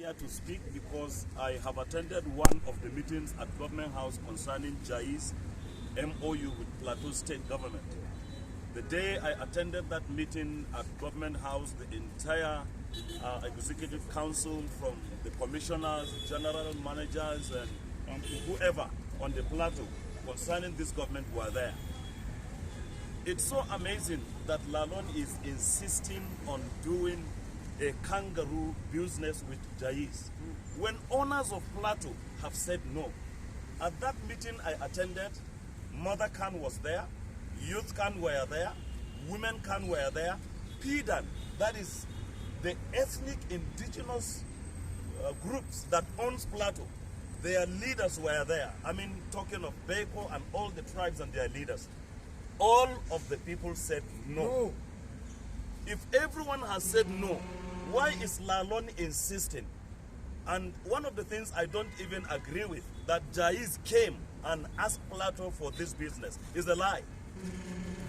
here to speak because I have attended one of the meetings at Government House concerning Jai's MOU with Plateau State government. The day I attended that meeting at Government House, the entire Executive Council, from the commissioners, general managers, and whoever on the plateau concerning this government were there. It's so amazing that Lalon is insisting on doing a kangaroo business with Jais, when owners of Plateau have said no. At that meeting I attended, Mother Khan was there, Youth Khan were there, Women Khan were there, PDAN, that is the ethnic indigenous groups that owns Plateau, their leaders were there. I mean, talking of Beko and all the tribes and their leaders. All of the people said no. If everyone has said no, why is Lalon insisting? And one of the things I don't even agree with, that Jais came and asked Plateau for this business, is a lie.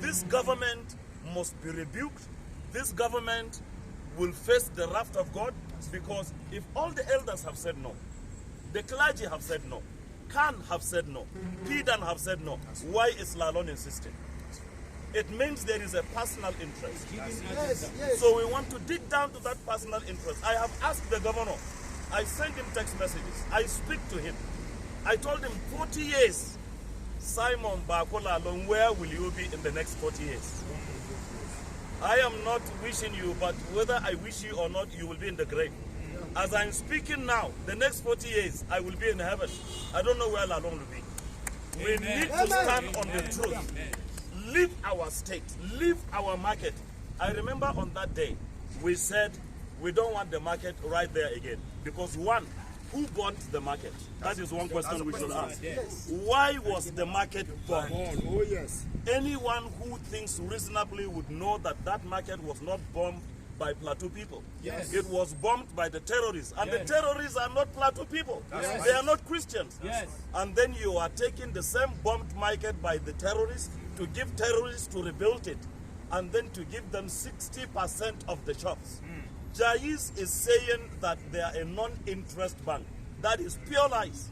This government must be rebuked. This government will face the wrath of God, because if all the elders have said no, the clergy have said no, Khan have said no, PDAN have said no, why is Lalon insisting? It means there is a personal interest. Yes. So we want to dig down to that personal interest. I have asked the governor. I sent him text messages. I speak to him. I told him 40 years. Simon Bakola alone, where will you be in the next 40 years? I am not wishing you, but whether I wish you or not, you will be in the grave. As I'm speaking now, the next 40 years, I will be in heaven. I don't know where Lalon will be. We need to stand on the truth. Leave our state, leave our market. I remember on that day, we said we don't want the market right there again. Because one, who bought the market? That is one question we should ask. Why was the market bought? Oh, yes. Anyone who thinks reasonably would know that that market was not bombed by Plateau people. Yes. It was bombed by the terrorists. And the terrorists are not Plateau people. They are not Christians. And then you are taking the same bombed market by the terrorists to give terrorists to rebuild it, and then to give them 60% of the shops. Jais is saying that they are a non-interest bank. That is pure lies.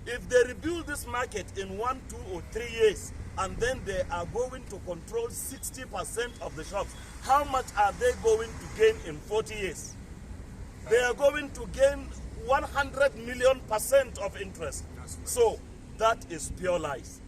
If they rebuild this market in 1, 2, or 3 years, and then they are going to control 60% of the shops, how much are they going to gain in 40 years? They are going to gain 100 million% of interest. So that is pure lies.